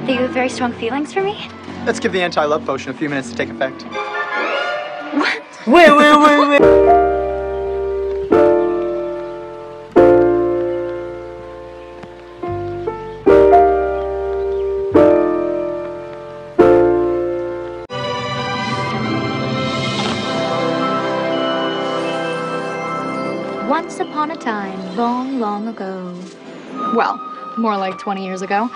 Do you have very strong feelings for me? Let's give the anti-love potion a few minutes to take effect. What? Wait. Once upon a time, long, long ago. Well, more like 20 years ago.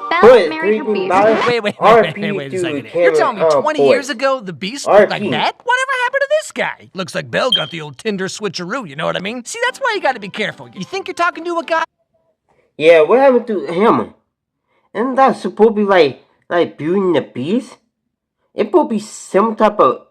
Belle married her beast. Wait a second. You're telling me 20 years ago, the Beast looked like that? Whatever happened to this guy? Looks like Belle got the old Tinder switcheroo, you know what I mean? See, that's why you gotta be careful. You think you're talking to a guy? Yeah, what happened to him? Isn't that supposed to be like Beauty and the Beast? It's supposed to be some type of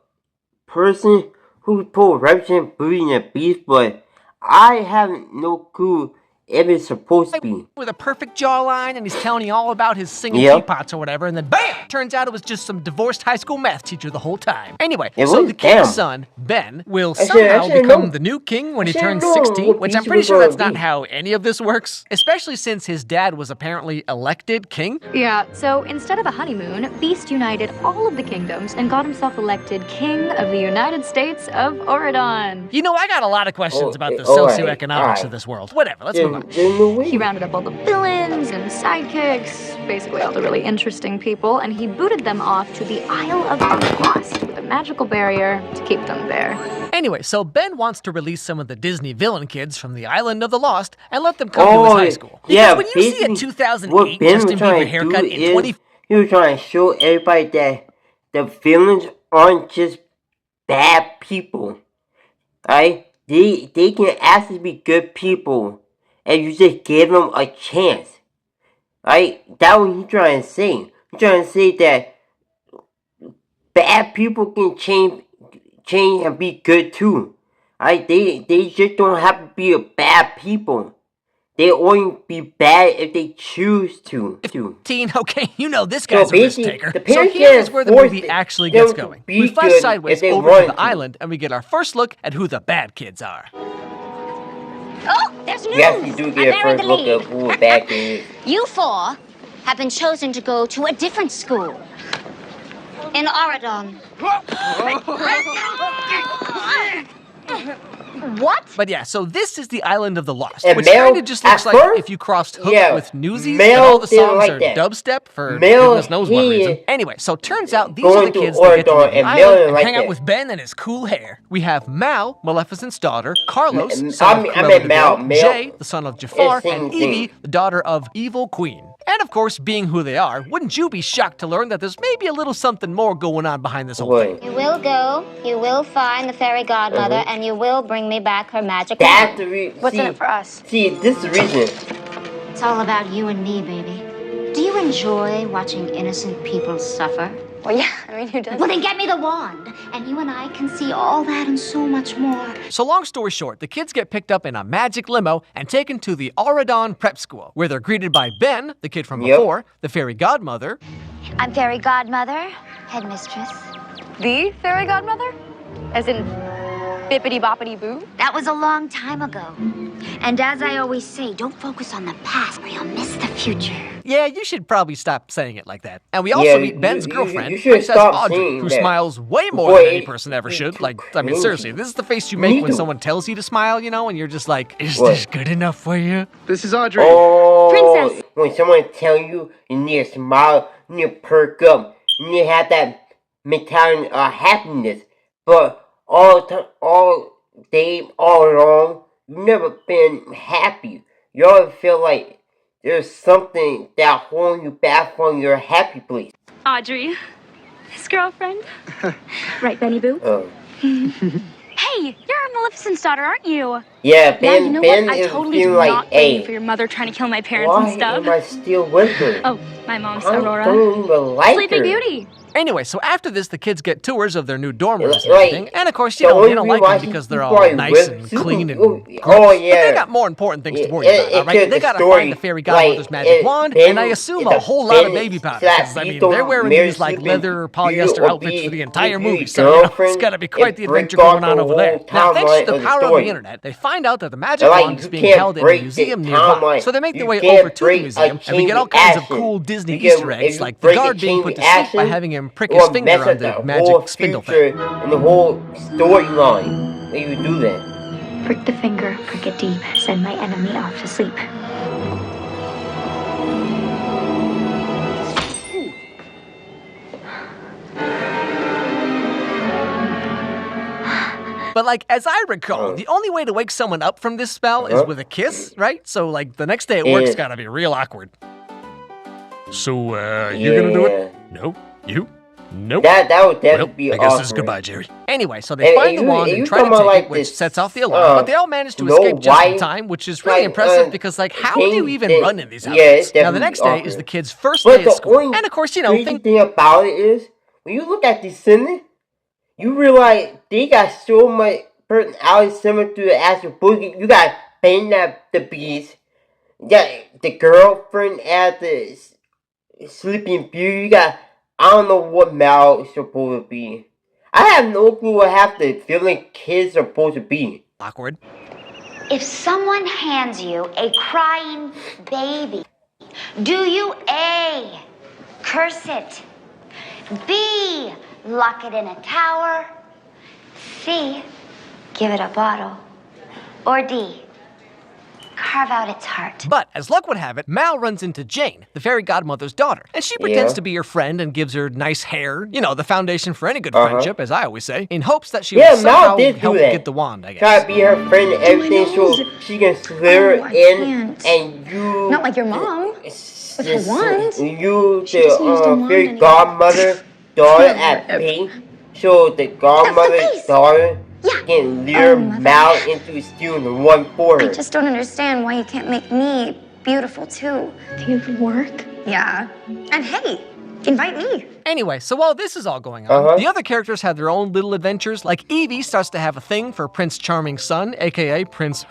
person who supposed to represent Beauty and the Beast, but I have no clue if it's supposed to be. With a perfect jawline, and he's telling you all about his singing teapots or whatever, and then BAM! Turns out it was just some divorced high school math teacher the whole time. Anyway, so the king's son, Ben, will somehow become the new king when he turns 16, which I'm pretty sure that's not how any of this works, especially since his dad was apparently elected king. Yeah, so instead of a honeymoon, Beast united all of the kingdoms and got himself elected king of the United States of Oridon. You know, I got a lot of questions about the socioeconomics of this world. Whatever, let's move on. He rounded up all the villains and sidekicks, basically all the really interesting people, and he booted them off to the Isle of the Lost with a magical barrier to keep them there. Anyway, so Ben wants to release some of the Disney villain kids from the Island of the Lost and let them come to his high school. Because when you see a 2008 Justin Bieber haircut in 20... He was trying to show everybody that the villains aren't just bad people. Right? They can actually be good people. And you just give them a chance. Right? That's what he's trying to say. He's trying to say that bad people can change and be good too. Right? They just don't have to be a bad people. They only be bad if they choose to. Okay, you know this guy's a risk taker. So here's where the movie actually gets going. We flash sideways over to the island, and we get our first look at who the bad kids are. Oh, there's news! Yes, you do get a first look at who the bad kids. You four have been chosen to go to a different school. In Oridon. What? But yeah, so this is the Island of the Lost, which kind of just looks like if you crossed Hook with Newsies, and all the songs are dubstep for goodness knows what reason. Anyway, so turns out these are the kids that get to live on the island and hang out with Ben and his cool hair. We have Mal, Maleficent's daughter, Carlos, son of Cruella, Jay, the son of Jafar, and Evie, the daughter of Evil Queen. And of course, being who they are, wouldn't you be shocked to learn that there's maybe a little something more going on behind this whole thing? You will go, you will find the fairy godmother, and you will bring me back her magic wand. What's in it for us? See, this is the reason. It's all about you and me, baby. Do you enjoy watching innocent people suffer? Well, yeah, I mean, who doesn't? Well, then get me the wand, and you and I can see all that and so much more. So long story short, the kids get picked up in a magic limo and taken to the Oridon Prep School, where they're greeted by Ben, the kid from before, the fairy godmother. I'm fairy godmother, headmistress. The fairy godmother? As in bippity-boppity-boo? That was a long time ago. And as I always say, don't focus on the past or you'll miss the future. Yeah, you should probably stop saying it like that. And we also meet Ben's girlfriend, Princess Audrey, who smiles way more than any person ever should. Like, I mean, seriously, this is the face you make when someone tells you to smile, you know, and you're just like, is this good enough for you? This is Audrey. Oh, Princess. When someone tells you, you need to smile, you need to perk up, you need to have that mentality of happiness. But all day, all along, you've never been happy. You always feel like there's something that holding you back from your happy place. Audrey, his girlfriend. Right, Benny Boo? Oh. Hey, you're Maleficent's daughter, aren't you? Yeah, Ben, you know Ben what? I is totally feeling do like, not blame you hey, for your mother trying to kill my parents why and stuff. am I still with her? Oh, my mom's I Aurora. don't even like Sleeping her. Beauty. Anyway, so after this, the kids get tours of their new dorm rooms and everything. And of course, you know, they don't like them because they're all nice and clean and gross. But they got more important things to worry about, alright? They gotta find the fairy godmother's magic wand, and I assume a whole lot of baby powder. Because, I mean, they're wearing these, like, leather polyester outfits for the entire movie, so, you know, it's gotta be quite the adventure going on over there. Now, thanks to the power of the internet, they find out that the magic wand is being held in a museum nearby. So they make their way over to the museum, and we get all kinds of cool Disney Easter eggs, like the guard being put to sleep by having him prick his finger on the magic spindle thing. And the whole storyline, when you do that. Prick the finger, prick it deep, send my enemy off to sleep. But, like, as I recall, the only way to wake someone up from this spell is with a kiss, right? So, like, the next day at work's gotta be real awkward. So, you gonna do it? No. You? Nope. That would definitely be awkward. I guess this is goodbye, Jerry. Anyway, so they find the wand and try to take it, which sets off the alarm. But they all manage to escape just in time, which is really impressive because, like, how do you even run in these outfits? Now, the next day is the kids' first day at school. And, of course, you know, the thing about it is, when you look at Descendants, you realize they got so much personality similar to the actual book. You got Pain at the Beast, you got the girlfriend at the Sleeping Beauty, you got, I don't know what Mal is supposed to be. I have no clue what half the villain kids are supposed to be. Awkward. If someone hands you a crying baby, do you A, curse it, B, lock it in a tower, C, give it a bottle, or D, carve out its heart? But, as luck would have it, Mal runs into Jane, the fairy godmother's daughter, and she pretends to be her friend and gives her nice hair, you know, the foundation for any good friendship, as I always say, in hopes that she will somehow help get the wand, I guess. Try to be her friend and everything so she can slither in and you... Not like your mom, with her wand. You, the fairy godmother, daughter at Pink, so the godmother's daughter can lure Mal into stealing the one for her. I just don't understand why you can't make me beautiful too. Think it would work? Yeah. And hey, invite me. Anyway, so while this is all going on, the other characters have their own little adventures. Like Evie starts to have a thing for Prince Charming's son, aka Prince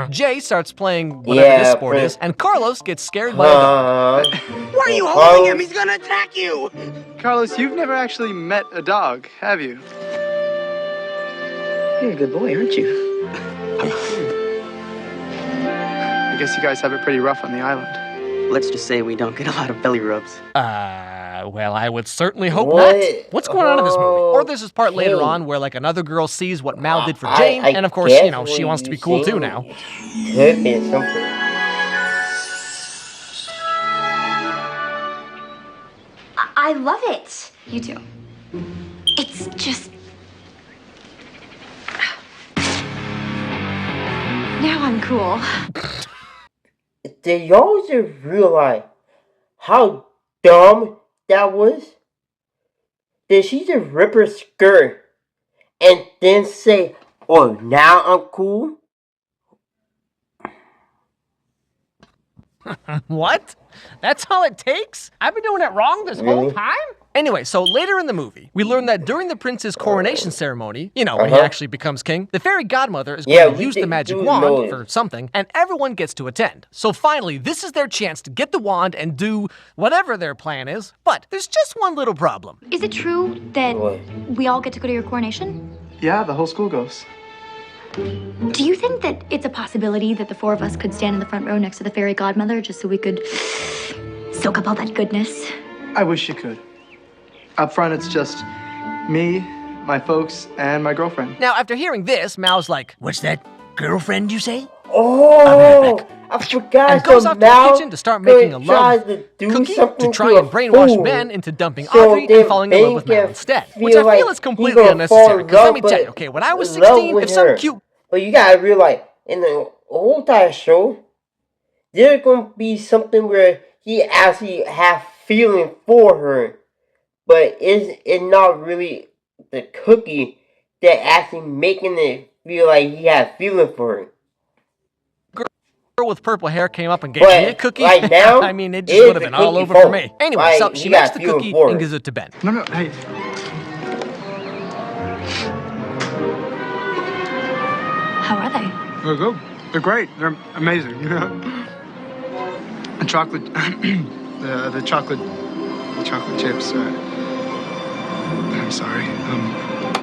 Jay starts playing whatever this sport is, and Carlos gets scared by a dog. Why are you holding him? He's gonna attack you! Carlos, you've never actually met a dog, have you? You're a good boy, aren't you? I guess you guys have it pretty rough on the island. Let's just say we don't get a lot of belly rubs. Well, I would certainly hope not. What's going on in this movie? Or this is part later on where, like, another girl sees what Mal did for Jane, and of course, you know, she wants to be cool too now. Could be something. I love it. You too. It's just... Now I'm cool. Did y'all just realize how dumb that was? Did she just rip her skirt and then say, "Oh, now I'm cool"? What? That's all it takes? I've been doing it wrong this whole time? Anyway, so later in the movie, we learn that during the prince's coronation ceremony, you know, when he actually becomes king, the fairy godmother is going to use the magic wand for something, and everyone gets to attend. So finally, this is their chance to get the wand and do whatever their plan is. But there's just one little problem. Is it true that we all get to go to your coronation? Yeah, the whole school goes. Do you think that it's a possibility that the four of us could stand in the front row next to the fairy godmother just so we could soak up all that goodness? I wish you could. Up front, it's just me, my folks, and my girlfriend. Now, after hearing this, Mal's like, "What's that? Girlfriend, you say?" Oh, I forgot. And goes off to the kitchen to start making a love cookie to try and brainwash Ben into dumping Audrey and falling in love with Mal instead. Which I feel is completely unnecessary, because let me tell you, okay, when I was 16, if some cute... But you gotta realize, in the whole entire show, there's gonna be something where he actually have feeling for her. But it's not really the cookie that actually making it feel like he has feeling for her. girl with purple hair came up and gave me a cookie, right now, I mean, it just would have been all over for me. Anyway, so she makes the cookie and gives it to Ben. No, hey. How are they? They're good. They're great. They're amazing. The chocolate, the chocolate chips. I'm sorry.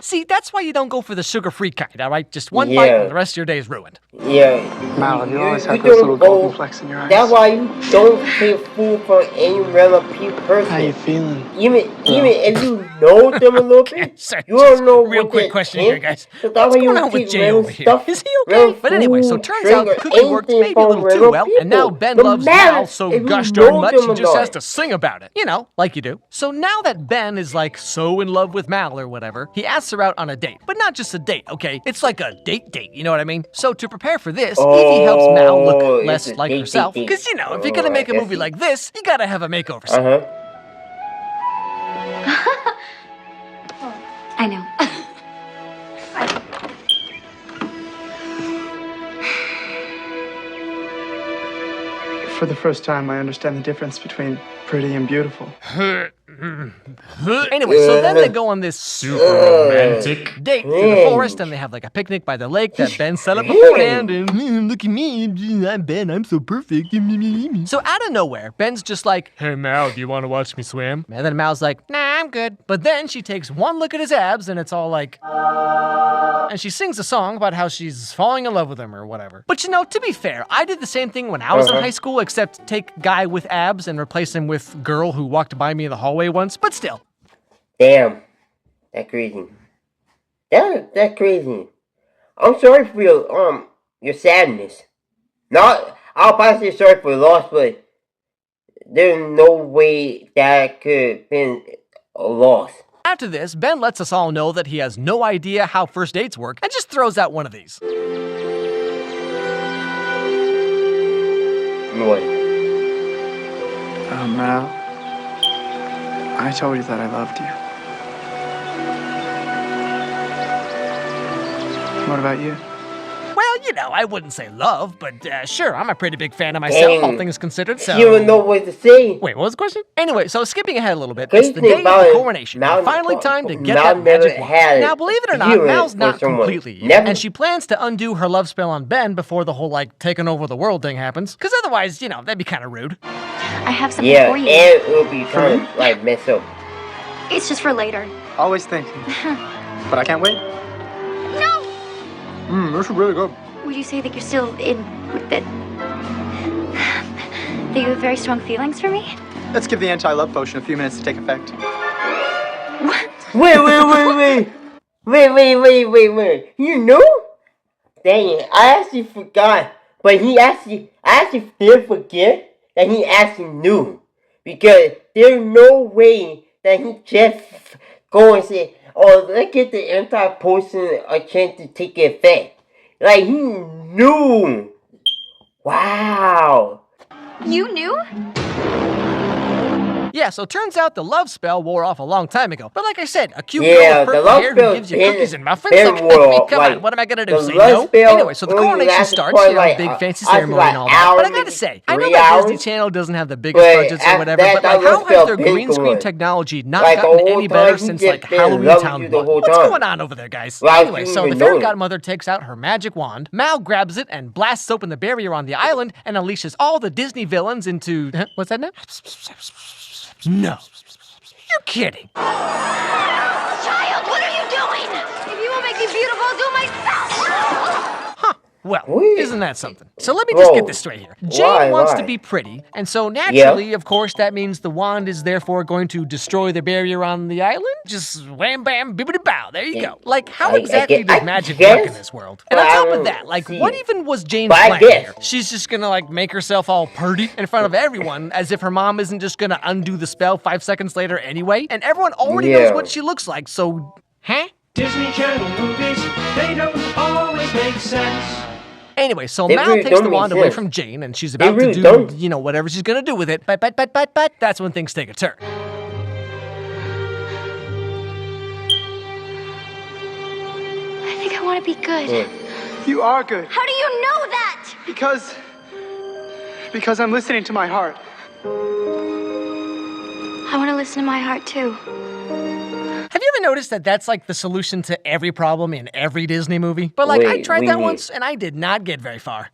See, that's why you don't go for the sugar-free kind, all right? Just one bite and the rest of your day is ruined. Yeah. Mal, you always have those little golden flecks in your eyes. That's why you don't take food from any random person. How you feeling? Even if you know them a little bit, Sorry, you don't know real what quick they question think. here, guys. So What's going on with Jay over here? Is he okay? But anyway, so turns out the cookie worked maybe a little too well, and now Ben loves Mal so gosh darn much he just has to sing about it. You know, like you do. So now that Ben is like so in love with Mal or whatever, he asks her out on a date. But not just a date, okay? It's like a date, you know what I mean? So to prepare for this, Evie helps Mal look less like herself. Because, you know, if you're gonna make a movie like this, you gotta have a makeover scene. I know. For the first time, I understand the difference between pretty and beautiful. Anyway, so then they go on this super romantic date through the forest, and they have like a picnic by the lake that Ben set up beforehand, and look at me, I'm Ben, I'm so perfect. So out of nowhere, Ben's just like, hey Mal, do you want to watch me swim? And then Mal's like, nah, I'm good. But then she takes one look at his abs, and it's all like, and she sings a song about how she's falling in love with him or whatever. But you know, to be fair, I did the same thing when I was in high school, except take guy with abs and replace him with girl who walked by me in the hallway once, but still. Damn. That's crazy. That's crazy. I'm sorry for your sadness. Not, I'll probably say sorry for your loss, but there's no way that could have been a loss. After this, Ben lets us all know that he has no idea how first dates work and just throws out one of these. What? Mal, I told you that I loved you. What about you? Well, you know, I wouldn't say love, but sure, I'm a pretty big fan of myself, all things considered, so... You don't know what to say. Wait, what was the question? Anyway, so skipping ahead a little bit, it's the day of the coronation. Finally time to get that magic wand. Now, believe it or not, Mal's not completely evil, and she plans to undo her love spell on Ben before the whole, like, taking over the world thing happens, because otherwise, you know, that'd be kind of rude. I have something for you. Yeah, and it'll be kind of, like, mess up. It's just for later. Always thinking. But I can't wait. No! This is really good. Would you say that you're still in... that you have very strong feelings for me? Let's give the anti-love potion a few minutes to take effect. What? Wait. You know? Dang it, I actually forgot. But I actually did forget that he actually knew. Because there's no way that he just go and say, oh, let's get the anti-potion a chance to take effect. Like, he knew. Wow. You knew? Yeah, so turns out the love spell wore off a long time ago. But like I said, a cute girl with purple hair who gives you cookies and muffins? Like, come on, what am I gonna do, say no? Anyway, so the coronation starts, you know, big fancy ceremony and all that. But I gotta say, I know that Disney Channel doesn't have the biggest budgets or whatever, but like, how has their green screen technology not gotten any better since like Halloween Town 1? What's going on over there, guys? Anyway, so the fairy godmother takes out her magic wand, Mal grabs it and blasts open the barrier on the island and unleashes all the Disney villains into... What's that now? No. You're kidding. Child, what are you doing? If you won't make me beautiful, I'll do it myself. Huh. Well, isn't that something? So let me just get this straight here. Jane wants to be pretty, and so naturally, of course, that means the wand is therefore going to destroy the barrier on the island? Just wham bam bibbidi bow, there you go. Like, how exactly does magic work in this world? And on top of that, like, what even was Jane's plan here? She's just gonna, like, make herself all purty in front of everyone, as if her mom isn't just gonna undo the spell 5 seconds later anyway? And everyone already knows what she looks like, so, huh? Disney Channel movies, they don't always make sense. Anyway, so Mal takes the wand away from Jane, and she's about to do, you know, whatever she's gonna do with it, but that's when things take a turn. I think I want to be good. You are good. How do you know that? Because Because I'm listening to my heart. I want to listen to my heart too. Have you ever noticed that that's like the solution to every problem in every Disney movie? But like, I tried that once and I did not get very far.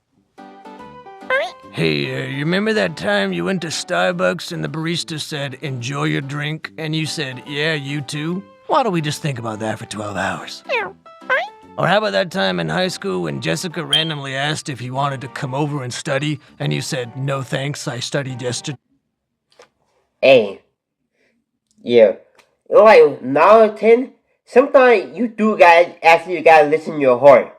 Hey, you remember that time you went to Starbucks and the barista said, enjoy your drink, and you said, yeah, you too? Why don't we just think about that for 12 hours? Or how about that time in high school when Jessica randomly asked if you wanted to come over and study, and you said, no thanks, I studied yesterday? Hey. Yeah. Like, 9 or 10, sometimes you actually gotta listen to your heart.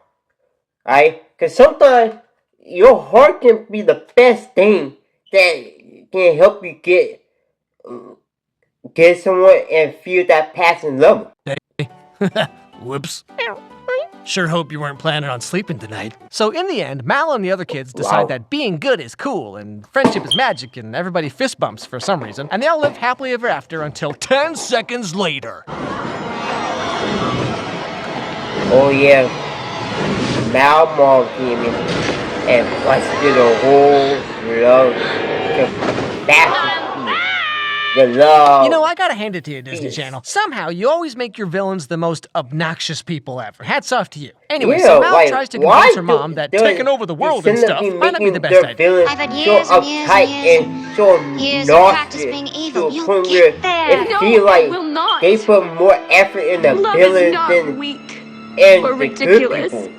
Alright? Because sometimes your heart can be the best thing that can help you get someone and feel that passion love. Whoops. Sure hope you weren't planning on sleeping tonight. So in the end, Mal and the other kids decide that being good is cool, and friendship is magic, and everybody fist bumps for some reason, and they all live happily ever after until 10 seconds later. Oh yeah. Mal Mall came in and busted a whole love capacity. The love. You know, I gotta hand it to you, Disney Channel. Somehow, you always make your villains the most obnoxious people ever. Hats off to you. Anyway, so Mal tries to convince her mom that taking over the world and stuff might not be the best idea. I've had years and years of practice being evil. You'll get there. It feels like they put more effort in the villains than in the good people.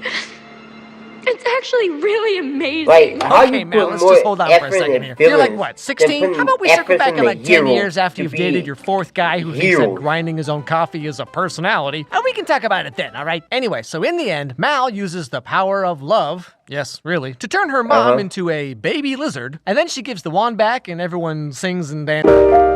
It's actually really amazing. Like, how Okay, you Mal, put let's more just hold on for a effort second in here. villains You're like, what, 16? How about we circle back in like 10 years after you've dated your fourth guy who thinks that grinding his own coffee is a personality, and we can talk about it then, all right? Anyway, so in the end, Mal uses the power of love, yes, really, to turn her mom into a baby lizard, and then she gives the wand back and everyone sings and dances.